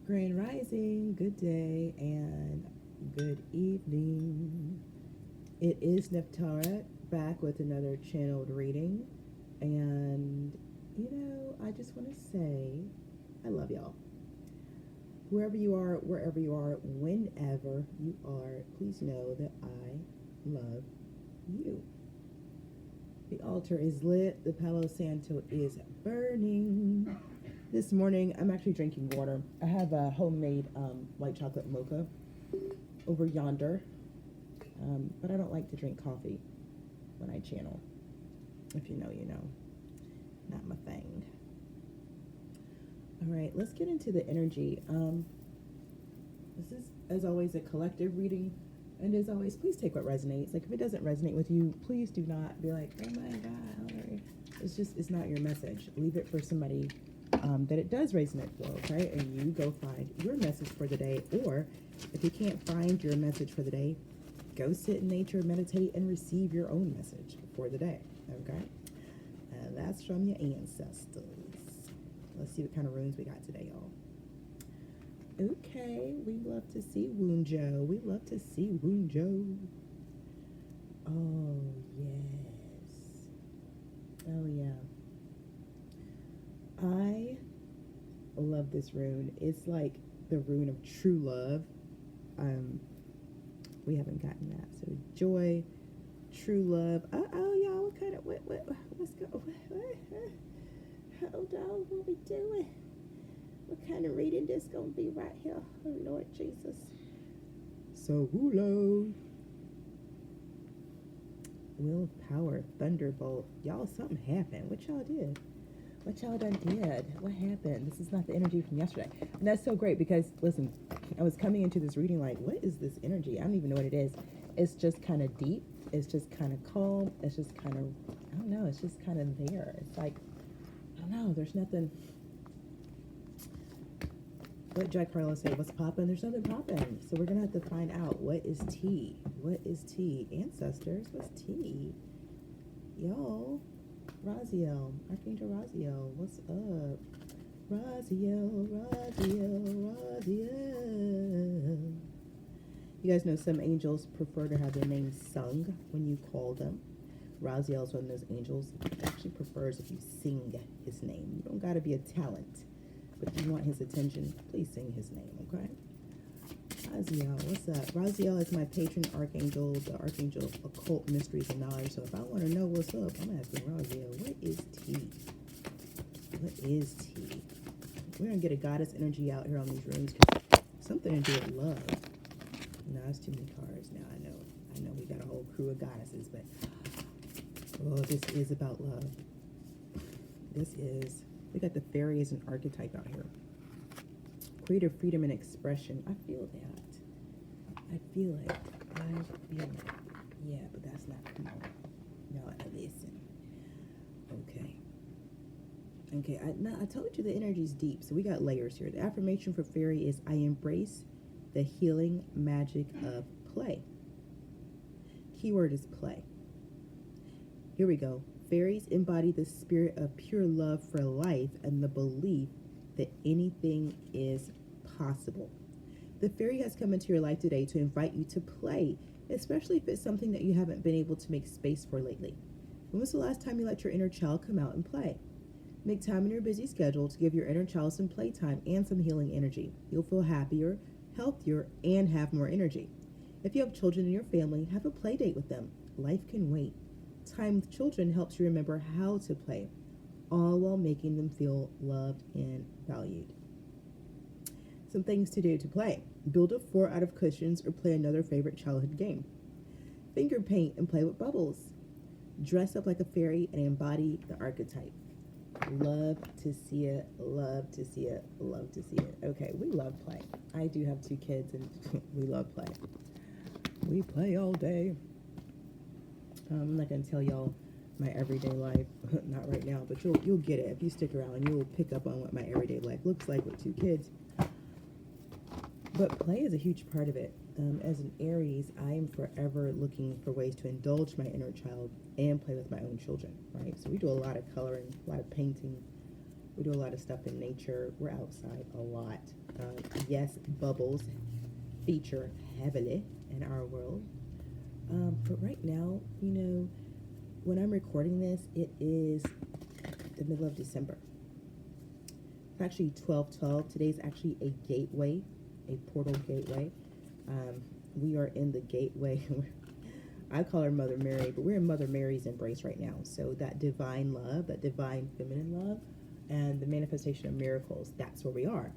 Grand Rising, good day, and good evening. It is Nephtara back with another channeled reading. And, I just want to say, I love y'all. Whoever you are, wherever you are, whenever you are, please know that I love you. The altar is lit. The Palo Santo is burning. This morning, I'm actually drinking water. I have a homemade white chocolate mocha over yonder, but I don't like to drink coffee when I channel. If you know, you know. Not my thing. All right, let's get into the energy. This is, as always, a collective reading. And as always, please take what resonates. Like, if it doesn't resonate with you, please do not be like, oh my God. It's not your message. Leave it for somebody that it does resonate for, okay? And you go find your message for the day. Or if you can't find your message for the day, go sit in nature, meditate, and receive your own message for the day, okay? And that's from your ancestors. Let's see what kind of runes we got today, y'all. Okay, we love to see Woonjo. We love to see Woonjo. Oh, yes. Oh, yeah. I love this rune. It's like the rune of true love. We haven't gotten that. So joy, true love. Oh, y'all, what kind of, what's going, hold on, what we doing? What kind of reading this gonna be right here? Oh, Lord Jesus. So, Wulo. Wheel of Power, Thunderbolt. Y'all, something happened. What y'all did? What y'all done did? What happened? This is not the energy from yesterday. And that's so great because, listen, I was coming into this reading like, what is this energy? I don't even know what it is. It's just kind of deep. It's just kind of calm. It's just kind of, I don't know. It's just kind of there. It's like, I don't know. There's nothing. What Jack Harlow said, what's popping? There's nothing popping. So we're going to have to find out what is tea. What is tea? Ancestors, what's tea? Y'all. Raziel, Archangel Raziel, what's up? Raziel. You guys know some angels prefer to have their names sung when you call them. Raziel is one of those angels that actually prefers if you sing his name. You don't got to be a talent, but if you want his attention, please sing his name, okay? Raziel, what's up? Raziel is my patron archangel, the archangel of occult mysteries and knowledge. So if I want to know what's up, I'm asking Raziel, what is tea? What is tea? We're going to get a goddess energy out here on these rooms because something to do with love. No, it's too many cards now. I know we got a whole crew of goddesses, but this is about love. We got the fairy as an archetype out here. Creative freedom and expression. I feel that. Yeah, but that's not, come on. No, listen. Okay, I told you the energy's deep, so we got layers here. The affirmation for fairy is, I embrace the healing magic of play. Keyword is play. Here we go. Fairies embody the spirit of pure love for life and the belief that anything is possible. The fairy has come into your life today to invite you to play, especially if it's something that you haven't been able to make space for lately. When was the last time you let your inner child come out and play? Make time in your busy schedule to give your inner child some playtime and some healing energy. You'll feel happier, healthier, and have more energy. If you have children in your family, have a play date with them. Life can wait. Time with children helps you remember how to play, all while making them feel loved and valued. Some things to do to play. Build a fort out of cushions or play another favorite childhood game. Finger paint and play with bubbles. Dress up like a fairy and embody the archetype. Love to see it, love to see it, love to see it. Okay, we love play. I do have 2 kids and we love play. We play all day. I'm not going to tell y'all my everyday life, not right now, but you'll get it. If you stick around, you'll pick up on what my everyday life looks like with 2 kids. But play is a huge part of it. As an Aries, I am forever looking for ways to indulge my inner child and play with my own children, right? So we do a lot of coloring, a lot of painting. We do a lot of stuff in nature. We're outside a lot. Yes, bubbles feature heavily in our world. But right now, when I'm recording this, it is the middle of December. It's actually 12/12. Today's actually a gateway, a portal gateway. We are in the gateway. I call her Mother Mary, but we're in Mother Mary's embrace right now. So that divine love, that divine feminine love, and the manifestation of miracles, that's where we are.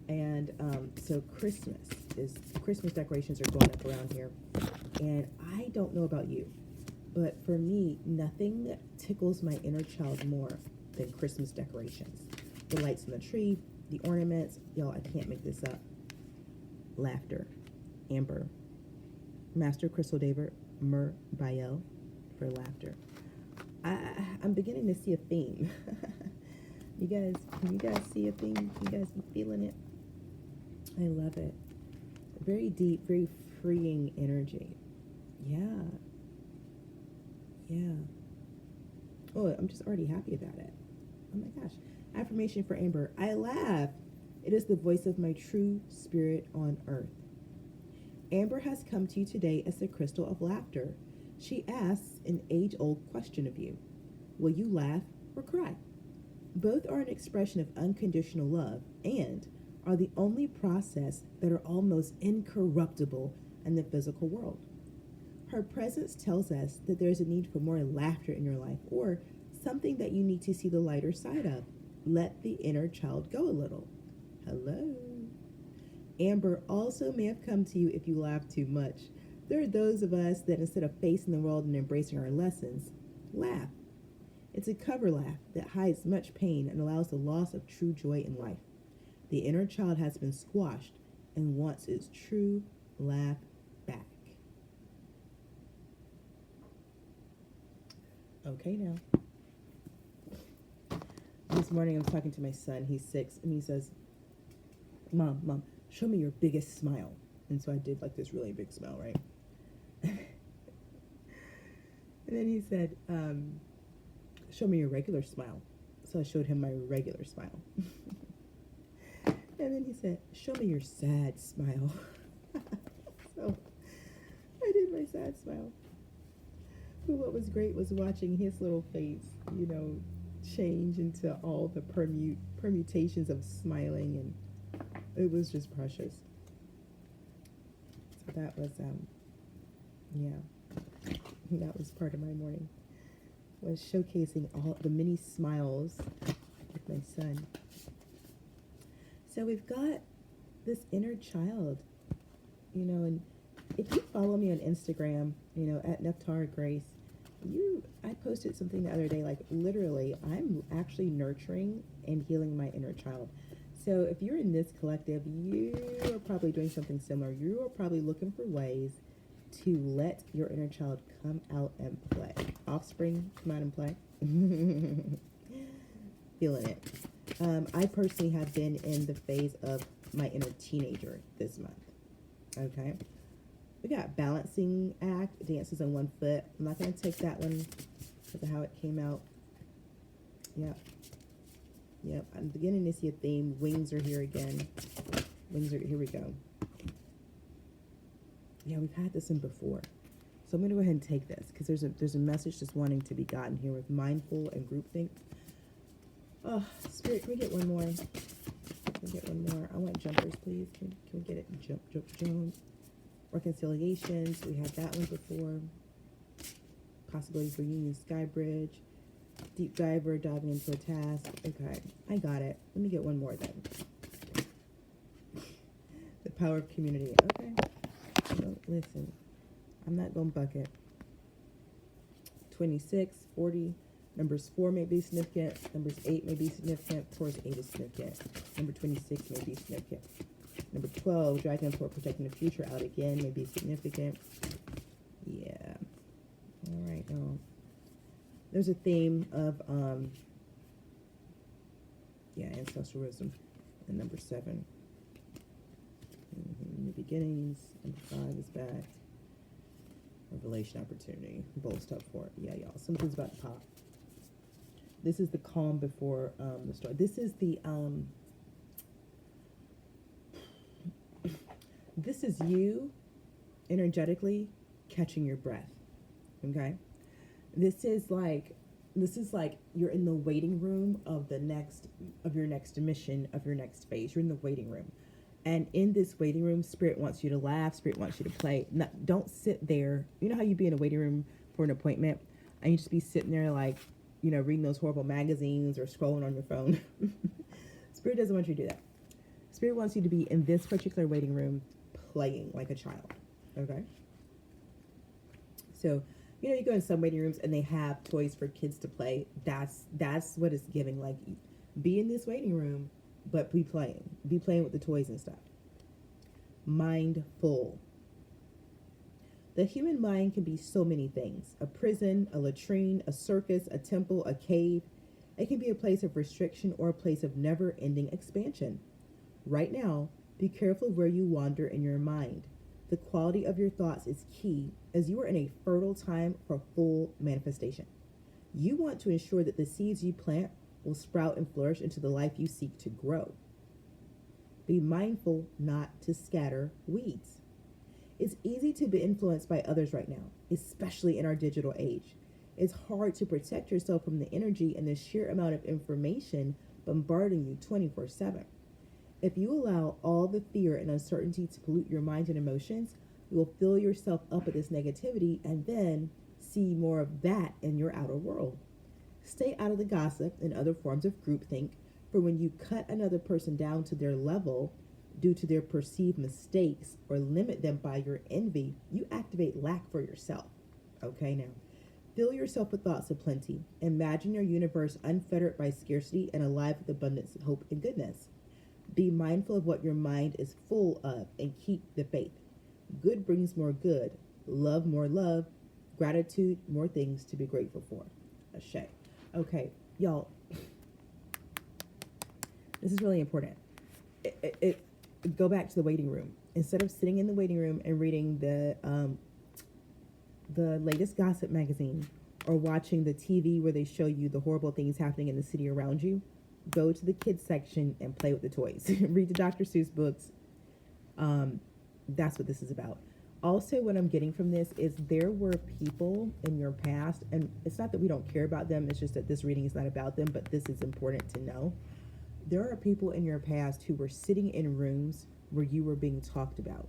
And so Christmas decorations are going up around here. And I don't know about you, but for me, nothing tickles my inner child more than Christmas decorations. The lights on the tree, the ornaments, y'all, I can't make this up. Laughter, amber, Master Crystal David, Myrrh Bael for laughter. I'm beginning to see a theme. Can you guys see a theme? Can you guys be feeling it? I love it. Very deep, very freeing energy. Yeah. Oh, I'm just already happy about it. Oh my gosh. Affirmation for Amber. I laugh. It is the voice of my true spirit on earth. Amber has come to you today as the crystal of laughter. She asks an age-old question of you. Will you laugh or cry? Both are an expression of unconditional love and are the only process that are almost incorruptible in the physical world. Her presence tells us that there's a need for more laughter in your life or something that you need to see the lighter side of. Let the inner child go a little. Hello. Amber also may have come to you if you laugh too much. There are those of us that instead of facing the world and embracing our lessons, laugh. It's a cover laugh that hides much pain and allows the loss of true joy in life. The inner child has been squashed and wants its true laugh back. Okay, now. This morning I was talking to my son. He's 6, and he says, Mom, show me your biggest smile. And so I did like this really big smile, right? And then he said, show me your regular smile. So I showed him my regular smile. And then he said, show me your sad smile. So I did my sad smile. But what was great was watching his little face, change into all the permutations of smiling, and it was just precious. So that was, that was part of my morning, was showcasing all the many smiles with my son. So we've got this inner child, and if you follow me on Instagram, at Nephtara Grace, I posted something the other day, like literally, I'm actually nurturing and healing my inner child. So if you're in this collective, you are probably doing something similar. You are probably looking for ways to let your inner child come out and play. Offspring, come out and play. Feeling it. I personally have been in the phase of my inner teenager this month. Okay. We got balancing act, dances on one foot. I'm not going to take that one because of how it came out. Yep. I'm beginning to see a theme. Wings are here again. Here we go. Yeah, we've had this one before. So I'm going to go ahead and take this because there's a message just wanting to be gotten here with mindful and groupthink. Oh, Spirit, can we get one more? I want jumpers, please. Can we get it? Jump. Reconciliations, we had that one before. Possibility for union, sky bridge. Deep diver, diving into a task. Okay, I got it. Let me get one more then. The power of community. Okay. No, listen, I'm not going to buck it. 26, 40. Numbers 4 may be significant. Numbers 8 may be significant. Of course, 8 is significant. Number 26 may be significant. Number 12, dragon for protecting the future out again may be significant. Yeah. All right. Oh. There's a theme of, ancestral wisdom. And number 7. New beginnings. Number 5 is back. Revelation opportunity. Bold step forward. Yeah, y'all. Something's about to pop. This is the calm before the storm. This is the This is you energetically catching your breath. Okay? This is like you're in the waiting room of your next mission, of your next phase. You're in the waiting room. And in this waiting room, Spirit wants you to laugh, Spirit wants you to play. Don't sit there. You know how you be in a waiting room for an appointment and you just be sitting there like, reading those horrible magazines or scrolling on your phone. Spirit doesn't want you to do that. Spirit wants you to be in this particular waiting room playing like a child. Okay? So, you go in some waiting rooms and they have toys for kids to play. That's what it's giving. Like, be in this waiting room, but be playing. Be playing with the toys and stuff. Mindful. The human mind can be so many things. A prison, a latrine, a circus, a temple, a cave. It can be a place of restriction or a place of never-ending expansion. Right now, be careful where you wander in your mind. The quality of your thoughts is key, as you are in a fertile time for full manifestation. You want to ensure that the seeds you plant will sprout and flourish into the life you seek to grow. Be mindful not to scatter weeds. It's easy to be influenced by others right now, especially in our digital age. It's hard to protect yourself from the energy and the sheer amount of information bombarding you 24/7. If you allow all the fear and uncertainty to pollute your mind and emotions, you will fill yourself up with this negativity and then see more of that in your outer world. Stay out of the gossip and other forms of groupthink, for when you cut another person down to their level due to their perceived mistakes or limit them by your envy, you activate lack for yourself. Okay, now, fill yourself with thoughts of plenty. Imagine your universe unfettered by scarcity and alive with abundance, hope, and goodness. Be mindful of what your mind is full of and keep the faith. Good brings more good. Love more love. Gratitude, more things to be grateful for. Ashe. Okay, y'all. This is really important. Go back to the waiting room. Instead of sitting in the waiting room and reading the latest gossip magazine or watching the TV where they show you the horrible things happening in the city around you, go to the kids section and play with the toys. Read the Dr. Seuss books. That's what this is about. Also, what I'm getting from this is there were people in your past, and it's not that we don't care about them, it's just that this reading is not about them, but this is important to know. There are people in your past who were sitting in rooms where you were being talked about.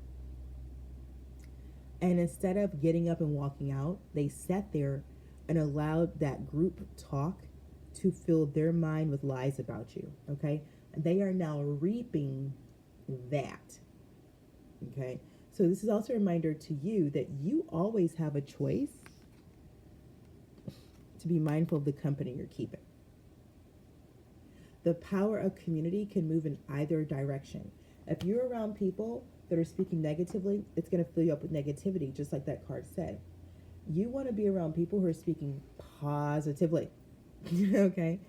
And instead of getting up and walking out, they sat there and allowed that group talk to fill their mind with lies about you, okay? They are now reaping that, okay? So this is also a reminder to you that you always have a choice to be mindful of the company you're keeping. The power of community can move in either direction. If you're around people that are speaking negatively, it's going to fill you up with negativity, just like that card said. You want to be around people who are speaking positively, okay?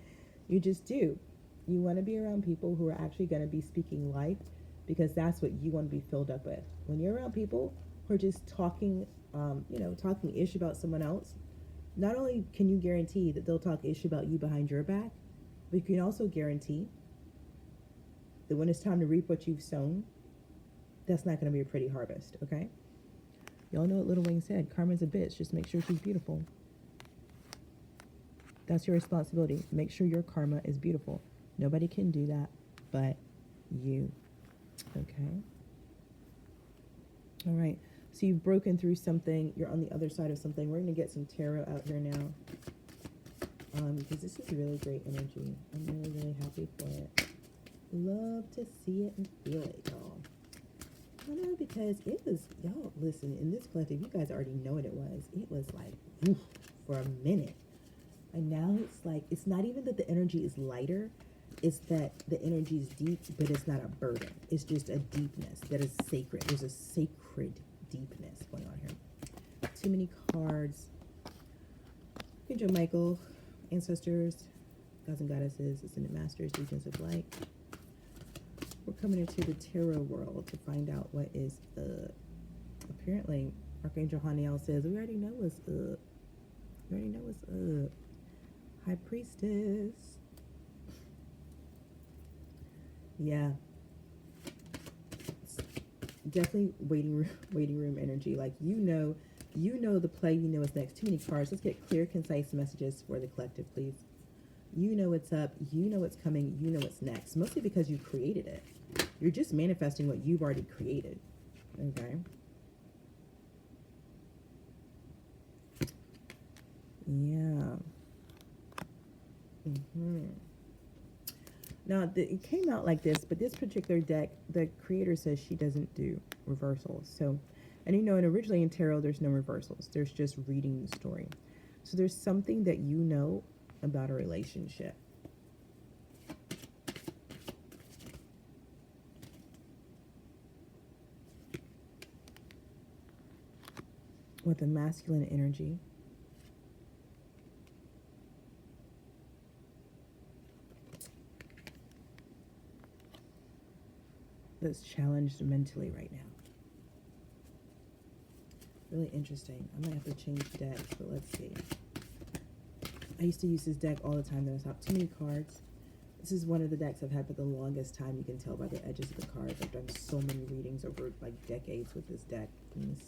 You just do. You want to be around people who are actually going to be speaking life, because that's what you want to be filled up with. When you're around people who are just talking, talking ish about someone else, not only can you guarantee that they'll talk ish about you behind your back, but you can also guarantee that when it's time to reap what you've sown, that's not going to be a pretty harvest, okay? Y'all know what Little Wayne said, karma's a bitch, just make sure she's beautiful. That's your responsibility. Make sure your karma is beautiful. Nobody can do that but you. Okay. All right. So you've broken through something. You're on the other side of something. We're going to get some tarot out here now. Because this is really great energy. I'm really, really happy for it. Love to see it and feel it, y'all. I know, because it was, y'all, listen, in this collective, you guys already know what it was. It was like, oof, for a minute. And now it's like, it's not even that the energy is lighter. It's that the energy is deep, but it's not a burden. It's just a deepness that is sacred. There's a sacred deepness going on here. Too many cards. Angel Michael, ancestors, gods and goddesses, ascended masters, legions of light. We're coming into the tarot world to find out what is up. Apparently, Archangel Haniel says, we already know what's up. We already know what's up. High Priestess. Yeah. Definitely waiting room energy. Like, you know the play, you know what's next. Too many cards. Let's get clear, concise messages for the collective, please. You know what's up, you know what's coming, you know what's next. Mostly because you created it. You're just manifesting what you've already created. Okay. Yeah. Now, it came out like this, but this particular deck, the creator says she doesn't do reversals. So, and you know, and originally in tarot, there's no reversals. There's just reading the story. So there's something that you know about a relationship. With a masculine energy. That's challenged mentally right now. Really interesting. I might have to change decks, but let's see. I used to use this deck all the time. There was not too many cards. This is one of the decks I've had for the longest time. You can tell by the edges of the cards. I've done so many readings over like decades with this deck, and it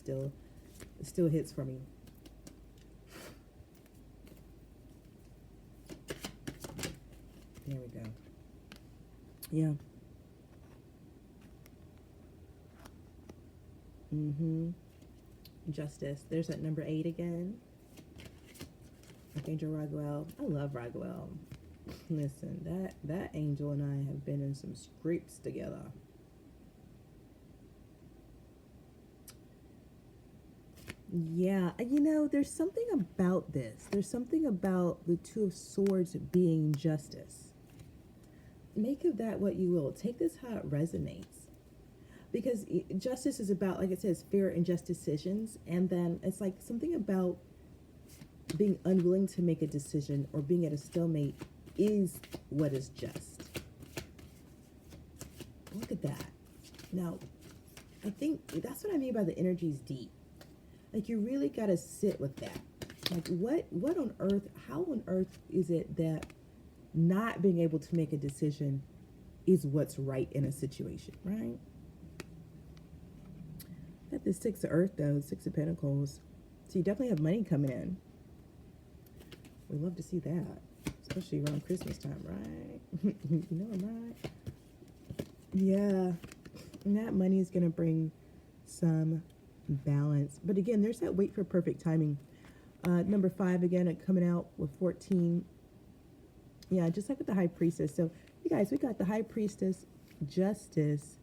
still hits for me. There we go. Yeah. Justice. There's that number 8 again. Archangel Raguel. I love Raguel. Listen, that angel and I have been in some scrapes together. Yeah, you know, there's something about this. There's something about the Two of Swords being justice. Make of that what you will. Take this how it resonates. Because justice is about, like it says, fair and just decisions. And then it's like something about being unwilling to make a decision or being at a stalemate is what is just. Look at that. Now, I think that's what I mean by the energy's deep. Like, you really got to sit with that. Like, what on earth, how on earth is it that not being able to make a decision is what's right in a situation, right? Got the 6 of Earth, though, 6 of Pentacles. So you definitely have money coming in. We love to see that, especially around Christmas time, right? You know I'm right. Yeah, and that money is going to bring some balance. But again, there's that wait for perfect timing. Number 5 again, coming out with 14. Yeah, just like with the High Priestess. So you guys, we got the High Priestess, Justice,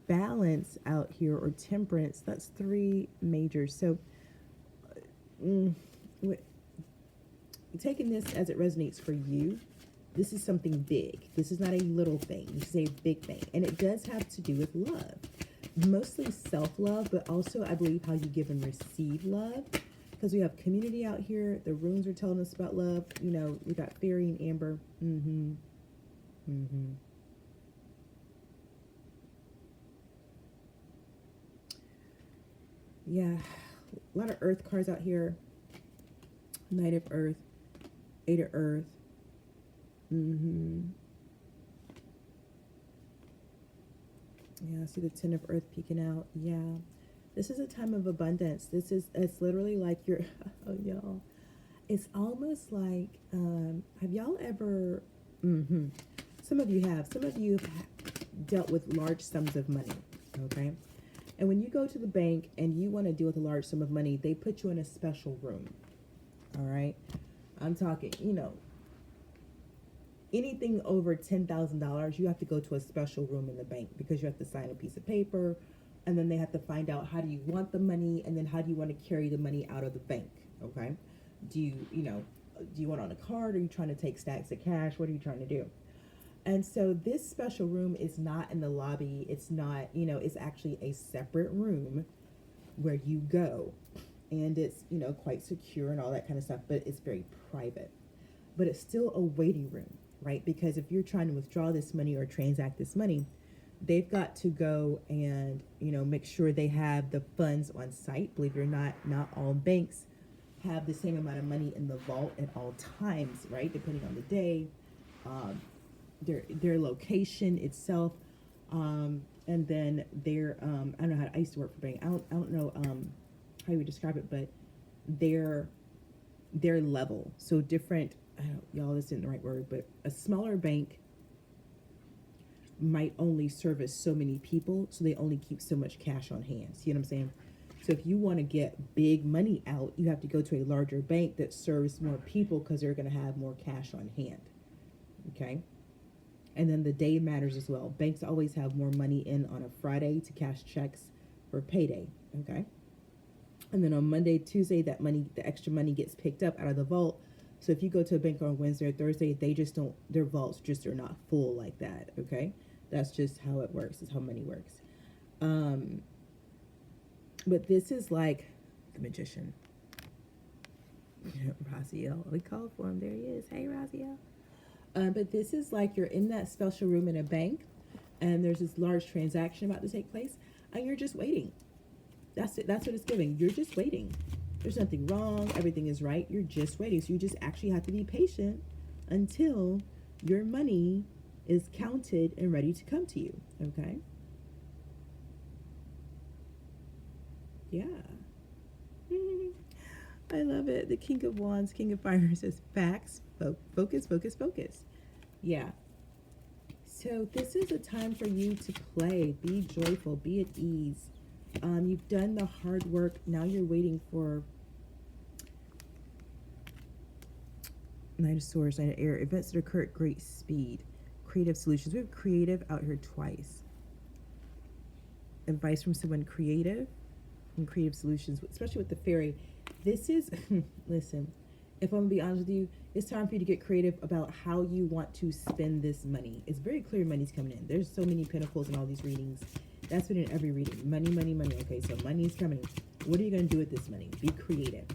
balance out here, or temperance. That's 3 majors. So taking this as it resonates for you, this is something big. This is not a little thing. This is a big thing, and it does have to do with love, mostly self-love, but also I believe how you give and receive love, because we have community out here. The runes are telling us about love. You know, we got fairy and amber. Yeah, a lot of earth cards out here. Knight of Earth, 8 of Earth. Yeah, I see the 10 of Earth peeking out. Yeah, this is a time of abundance. It's literally like you're, oh, y'all. It's almost like, have y'all ever, some of you have dealt with large sums of money, okay? And when you go to the bank and you want to deal with a large sum of money, they put you in a special room, all right? I'm talking, you know, anything over $10,000, you have to go to a special room in the bank because you have to sign a piece of paper, and then they have to find out how do you want the money, and then how do you want to carry the money out of the bank, okay? Do you want it on a card, or are you trying to take stacks of cash? What are you trying to do? And so this special room is not in the lobby. It's not, you know, it's actually a separate room where you go, and it's, you know, quite secure and all that kind of stuff, but it's very private. But it's still a waiting room, right? Because if you're trying to withdraw this money or transact this money, they've got to go and, you know, make sure they have the funds on site. Believe it or not, not all banks have the same amount of money in the vault at all times, right? Depending on the day, their location itself. And then they're I don't know how I used to work for bank. I don't know how you would describe it, but they're level. So different. I don't, y'all, this isn't the right word, but a smaller bank might only service so many people, so they only keep so much cash on hand. See what I'm saying? So if you want to get big money out, you have to go to a larger bank that serves more people because they're going to have more cash on hand. Okay? And then the day matters as well. Banks always have more money in on a Friday to cash checks for payday. Okay? And then on Monday, Tuesday, that money, the extra money gets picked up out of the vault. So if you go to a bank on Wednesday or Thursday, they just don't, their vaults just are not full like that. Okay? That's just how it works. It's how money works. But this is like the magician. Raziel. We called for him. There he is. Hey, Raziel. But this is like you're in that special room in a bank, and there's this large transaction about to take place, and you're just waiting. That's it. That's what it's giving. You're just waiting. There's nothing wrong. Everything is right. You're just waiting. So you just actually have to be patient until your money is counted and ready to come to you. Okay? Yeah. I love it. The King of Wands, King of Fire says facts, focus, focus, focus. Yeah. So this is a time for you to play, be joyful, be at ease. You've done the hard work. Now you're waiting for Knight of Swords, Knight of Air. Events that occur at great speed. Creative solutions. We have creative out here twice. Advice from someone creative. And creative solutions, especially with the fairy. This is, listen, if I'm going to be honest with you, it's time for you to get creative about how you want to spend this money. It's very clear money's coming in. There's so many pentacles in all these readings. That's been in every reading. Money, money, money. Okay, so money's coming in. What are you going to do with this money? Be creative.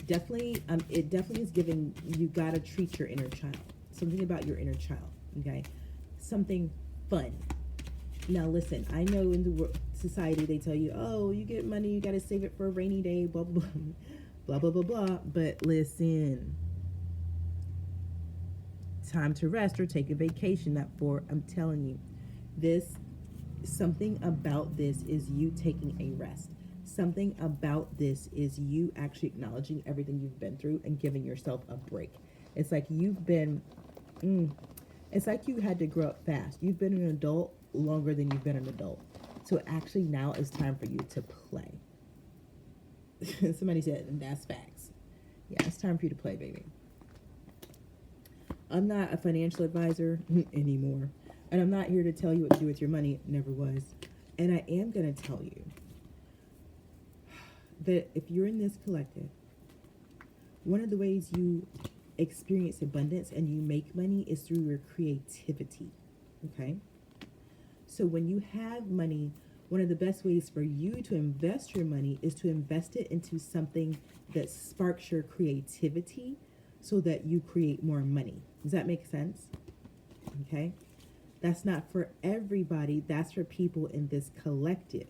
Definitely, it definitely is giving, you got to treat your inner child. Something about your inner child, okay? Something fun. Now listen, I know in the society they tell you, oh, you get money, you got to save it for a rainy day, blah, blah, blah, blah, blah, blah. But listen, time to rest or take a vacation. I'm telling you, something about this is you taking a rest. Something about this is you actually acknowledging everything you've been through and giving yourself a break. It's like it's like you had to grow up fast. You've been an adult longer than you've been an adult. So actually now it's time for you to play. Somebody said, and that's facts. Yeah, it's time for you to play, baby. I'm not a financial advisor anymore. And I'm not here to tell you what to do with your money. Never was. And I am going to tell you that if you're in this collective, one of the ways you experience abundance and you make money is through your creativity. Okay? So when you have money, one of the best ways for you to invest your money is to invest it into something that sparks your creativity so that you create more money. Does that make sense? Okay? That's not for everybody. That's for people in this collective.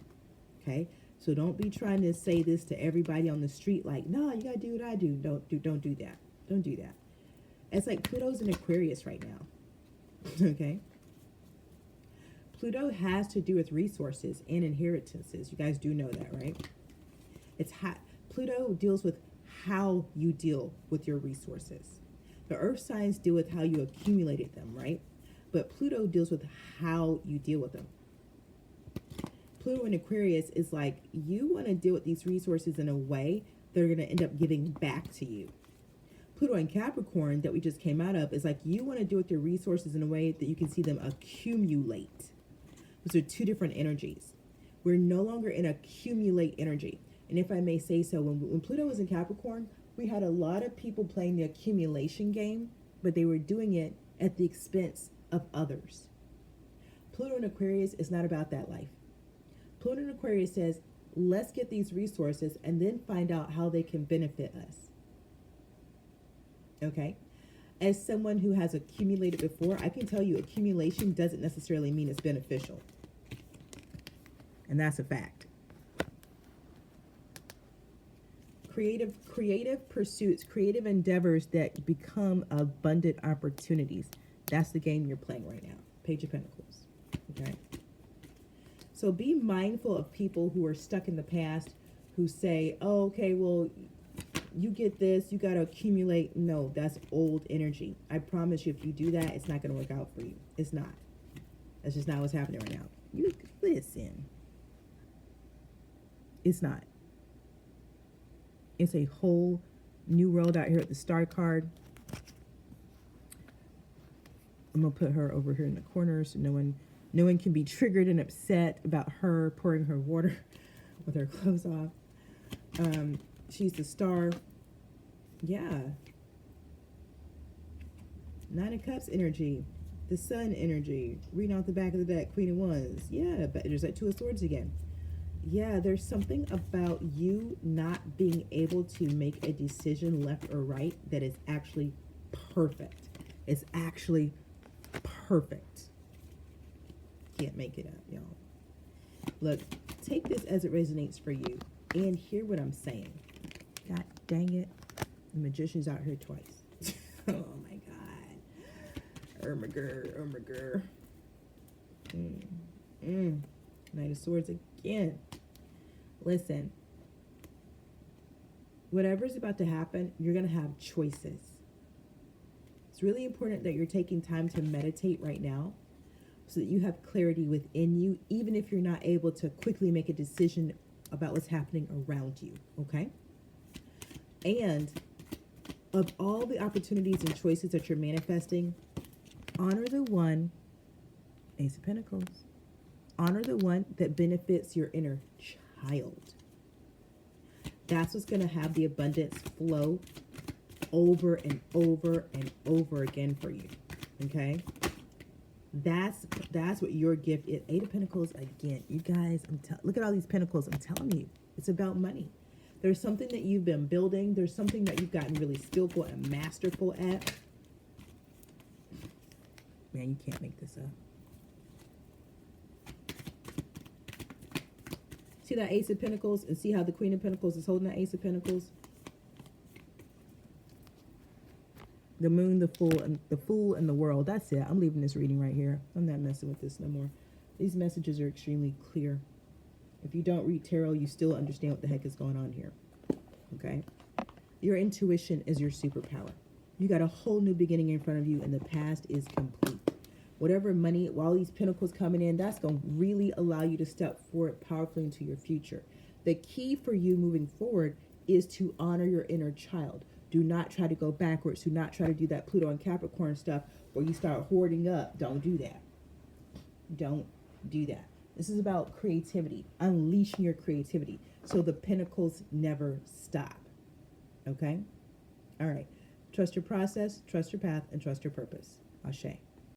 Okay? So don't be trying to say this to everybody on the street like, no, you gotta do what I do. Don't do that. Don't do that. It's like Pluto's in Aquarius right now. Okay? Pluto has to do with resources and inheritances. You guys do know that, right? Pluto deals with how you deal with your resources. The earth signs deal with how you accumulated them, right? But Pluto deals with how you deal with them. Pluto in Aquarius is like, you want to deal with these resources in a way that are going to end up giving back to you. Pluto in Capricorn that we just came out of is like, you want to deal with your resources in a way that you can see them accumulate. Those are two different energies. We're no longer in accumulate energy. And if I may say so, when Pluto was in Capricorn, we had a lot of people playing the accumulation game, but they were doing it at the expense of others. Pluto in Aquarius is not about that life. Pluto in Aquarius says, let's get these resources and then find out how they can benefit us. Okay? As someone who has accumulated before, I can tell you accumulation doesn't necessarily mean it's beneficial. And that's a fact. Creative pursuits, creative endeavors that become abundant opportunities. That's the game you're playing right now. Page of Pentacles. Okay? So be mindful of people who are stuck in the past, who say, oh, okay, well, you get this, you got to accumulate. No, that's old energy. I promise you, if you do that, it's not going to work out for you. It's not. That's just not what's happening right now. You listen. It's not. It's a whole new world out here at the star card. I'm going to put her over here in the corner so no one can be triggered and upset about her pouring her water with her clothes off. She's the star. Yeah. Nine of Cups energy. The Sun energy. Reading off the back of the deck, Queen of Wands. Yeah, but there's that Two of Swords again. Yeah, there's something about you not being able to make a decision left or right that is actually perfect. It's actually perfect. Can't make it up, y'all. Look, take this as it resonates for you and hear what I'm saying. God dang it. The Magician's out here twice. Oh my God. Oh my girl. Knight of Swords again. Listen. Whatever's about to happen, you're going to have choices. It's really important that you're taking time to meditate right now so that you have clarity within you, even if you're not able to quickly make a decision about what's happening around you, okay? And of all the opportunities and choices that you're manifesting, honor the one, Ace of Pentacles, honor the one that benefits your inner child. That's what's going to have the abundance flow over and over and over again for you, okay? That's what your gift is. Eight of Pentacles again. You guys, look at all these pentacles. I'm telling you, it's about money. There's something that you've been building. There's something that you've gotten really skillful and masterful at. Man, you can't make this up. See that Ace of Pentacles and see how the Queen of Pentacles is holding that Ace of Pentacles? The Moon, the Fool, and the World. That's it. I'm leaving this reading right here. I'm not messing with this no more. These messages are extremely clear. If you don't read tarot, you still understand what the heck is going on here. Okay? Your intuition is your superpower. You got a whole new beginning in front of you, and the past is complete. Whatever money, while these pentacles coming in, that's going to really allow you to step forward powerfully into your future. The key for you moving forward is to honor your inner child. Do not try to go backwards. Do not try to do that Pluto and Capricorn stuff where you start hoarding up. Don't do that. Don't do that. This is about creativity, unleashing your creativity so the pentacles never stop. Okay? All right. Trust your process, trust your path, and trust your purpose. Ashe.